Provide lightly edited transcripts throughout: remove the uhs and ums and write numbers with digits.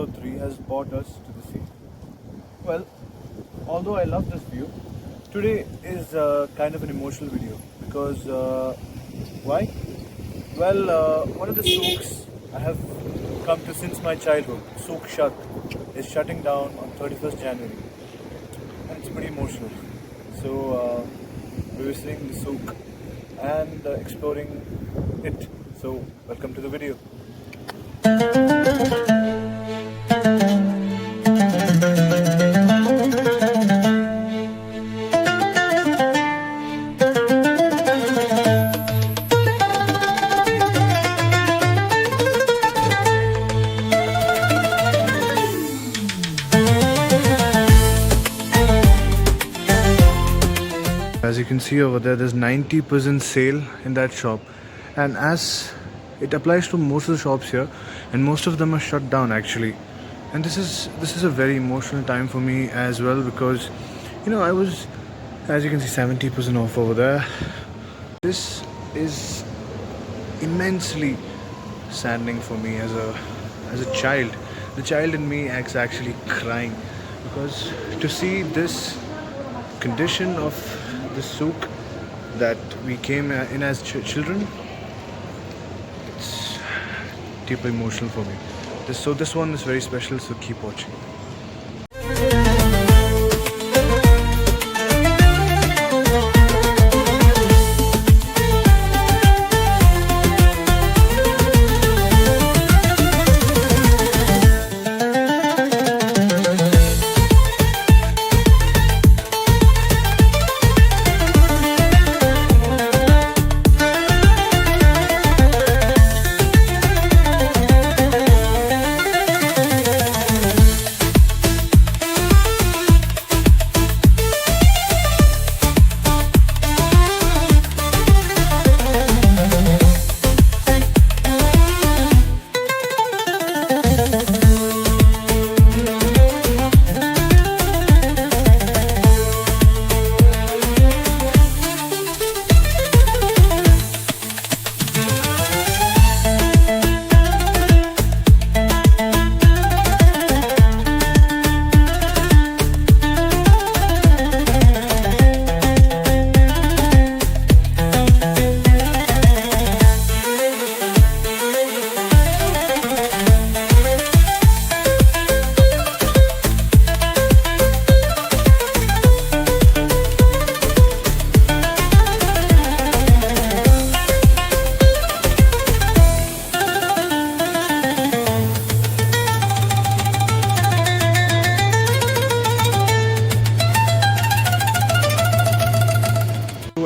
episode 3 has brought us to the sea. Well, although I love this view, today is kind of an emotional video because why? Well, one of the souks I have come to since my childhood, Souk Shut, is shutting down on 31st January, and it's pretty emotional. So we're visiting the souk and exploring it. So welcome to the video. As you can see over there's 90% sale in that shop, and as it applies to most of the shops here, and most of them are shut down actually. And this is a very emotional time for me as well, because I was, as you can see, 70% off over there. This is immensely saddening for me as a child. The child in me is actually crying, because to see this condition of the souk that we came in as children, it's deeply emotional for me. This one is very special, so keep watching.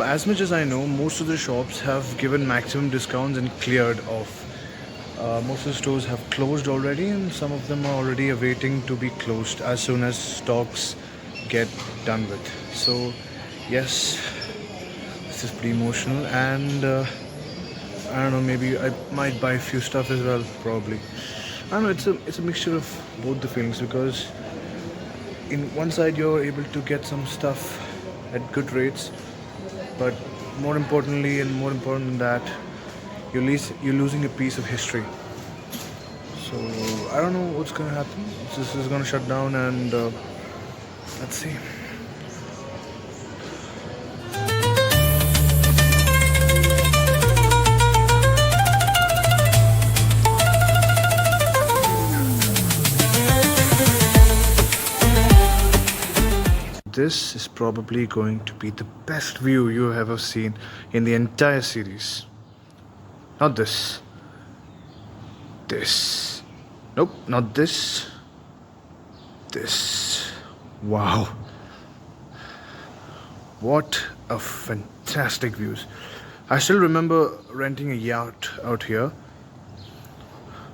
As much as I know, most of the shops have given maximum discounts and cleared off. Most of the stores have closed already, and some of them are already awaiting to be closed as soon as stocks get done with. So yes, this is pretty emotional, and I don't know, maybe I might buy a few stuff as well, probably. I don't know, it's a mixture of both the feelings, because in one side you're able to get some stuff at good rates, but more importantly, and more important than that, you're losing a piece of history. So I don't know what's gonna happen. This is gonna shut down, and let's see. This is probably going to be the best view you have ever seen in the entire series. Not this. This. Nope, not this. This. Wow. What a fantastic views. I still remember renting a yacht out here,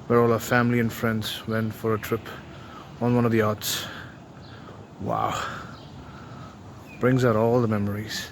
where all our family and friends went for a trip on one of the yachts. Wow. Brings out all the memories.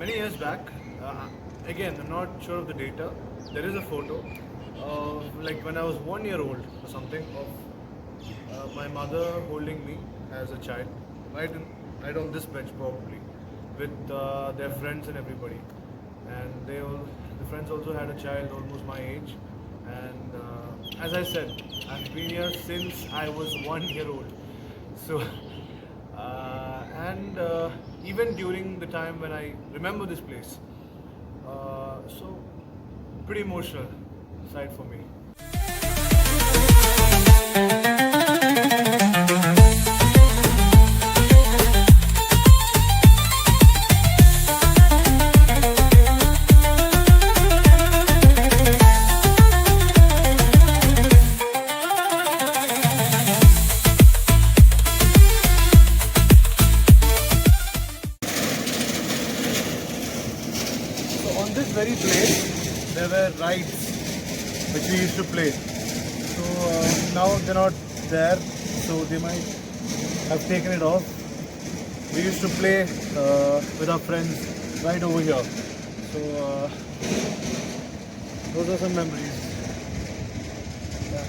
many years back. Again, I'm not sure of the data. There is a photo of like when I was 1 year old or something of my mother holding me as a child, right on this bench probably, with their friends and everybody. And the friends also had a child almost my age. And as I said, I've been here since I was 1 year old. So, and even during the time when I remember this place, so pretty emotional side for me. So on this very place, there were rides which we used to play. So now they're not there, so they might have taken it off. We used to play with our friends right over here. So those are some memories. Yeah.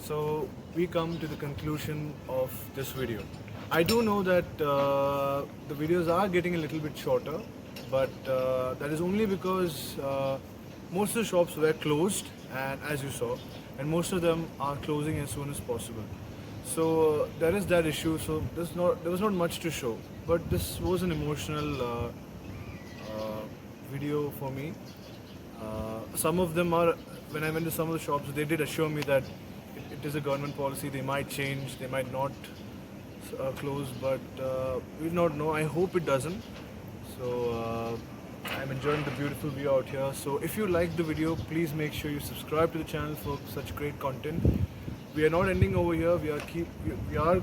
So we come to the conclusion of this video. I do know that the videos are getting a little bit shorter, but that is only because most of the shops were closed, and as you saw, and most of them are closing as soon as possible. So there is that issue. So there was not much to show, but this was an emotional video for me. Some of them are, when I went to some of the shops, they did assure me that it is a government policy, they might change, they might not close, but we do not know. I hope it doesn't. So I'm enjoying the beautiful view out here. So if you liked the video, please make sure you subscribe to the channel for such great content. We are not ending over here. We are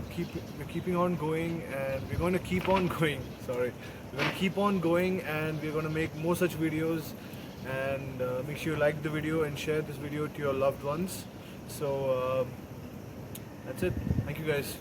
keeping on going, and we're going to keep on going. Sorry, we're going to keep on going, and we're going to make more such videos. And make sure you like the video and share this video to your loved ones. So that's it. Thank you guys.